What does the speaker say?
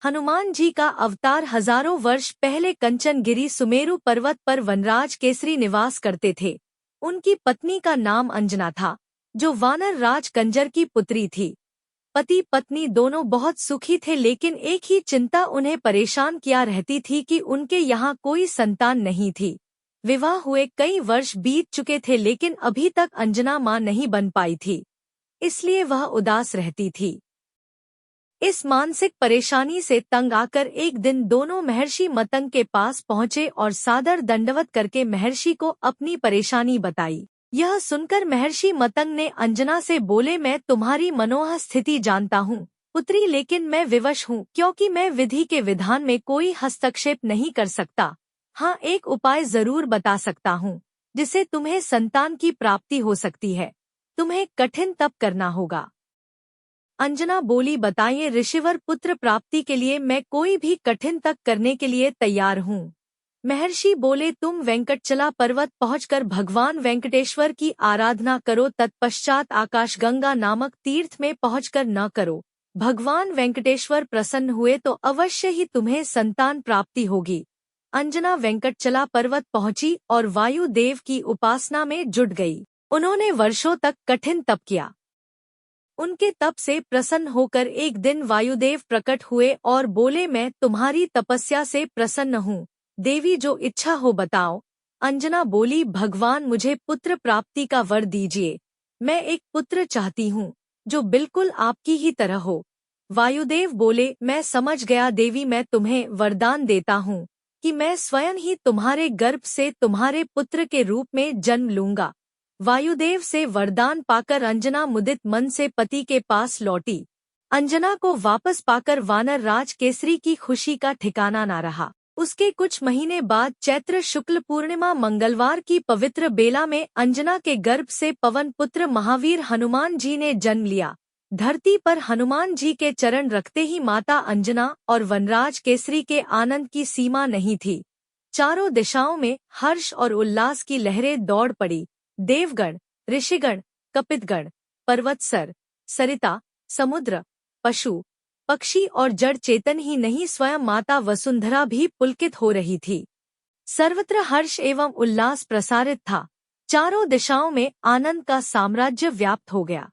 हनुमान जी का अवतार हजारों वर्ष पहले कंचनगिरी सुमेरु पर्वत पर वनराज केसरी निवास करते थे। उनकी पत्नी का नाम अंजना था, जो वानर राज कंजर की पुत्री थी। पति पत्नी दोनों बहुत सुखी थे, लेकिन एक ही चिंता उन्हें परेशान किया रहती थी कि उनके यहाँ कोई संतान नहीं थी। विवाह हुए कई वर्ष बीत चुके थे, लेकिन अभी तक अंजना माँ नहीं बन पाई थी, इसलिए वह उदास रहती थी। इस मानसिक परेशानी से तंग आकर एक दिन दोनों महर्षि मतंग के पास पहुँचे और सादर दंडवत करके महर्षि को अपनी परेशानी बताई। यह सुनकर महर्षि मतंग ने अंजना से बोले, मैं तुम्हारी मनोह स्थिति जानता हूँ पुत्री, लेकिन मैं विवश हूँ क्योंकि मैं विधि के विधान में कोई हस्तक्षेप नहीं कर सकता। हाँ, एक उपाय जरूर बता सकता हूँ जिससे तुम्हें संतान की प्राप्ति हो सकती है। तुम्हें कठिन तप करना होगा। अंजना बोली, बताइए ऋषिवर, पुत्र प्राप्ति के लिए मैं कोई भी कठिन तप करने के लिए तैयार हूँ। महर्षि बोले, तुम वेंकटचला पर्वत पहुंचकर भगवान वेंकटेश्वर की आराधना करो, तत्पश्चात आकाशगंगा नामक तीर्थ में पहुंचकर न करो। भगवान वेंकटेश्वर प्रसन्न हुए तो अवश्य ही तुम्हें संतान प्राप्ति होगी। अंजना वेंकटचला पर्वत पहुंची और वायुदेव की उपासना में जुट गई। उन्होंने वर्षों तक कठिन तप किया। उनके तप से प्रसन्न होकर एक दिन वायुदेव प्रकट हुए और बोले, मैं तुम्हारी तपस्या से प्रसन्न हूँ देवी, जो इच्छा हो बताओ। अंजना बोली, भगवान मुझे पुत्र प्राप्ति का वर दीजिए। मैं एक पुत्र चाहती हूँ जो बिल्कुल आपकी ही तरह हो। वायुदेव बोले, मैं समझ गया देवी, मैं तुम्हें वरदान देता हूँ कि मैं स्वयं ही तुम्हारे गर्भ से तुम्हारे पुत्र के रूप में जन्म लूंगा। वायुदेव से वरदान पाकर अंजना मुदित मन से पति के पास लौटी। अंजना को वापस पाकर वानर राज केसरी की खुशी का ठिकाना न रहा। उसके कुछ महीने बाद चैत्र शुक्ल पूर्णिमा मंगलवार की पवित्र बेला में अंजना के गर्भ से पवन पुत्र महावीर हनुमान जी ने जन्म लिया। धरती पर हनुमान जी के चरण रखते ही माता अंजना और वनराज केसरी के आनंद की सीमा नहीं थी। चारों दिशाओं में हर्ष और उल्लास की लहरें दौड़ पड़ी। देवगण, ऋषिगण, कपितगण, पर्वतसर, सरिता, समुद्र, पशु पक्षी और जड़ चेतन ही नहीं, स्वयं माता वसुंधरा भी पुलकित हो रही थी। सर्वत्र हर्ष एवं उल्लास प्रसारित था। चारों दिशाओं में आनंद का साम्राज्य व्याप्त हो गया।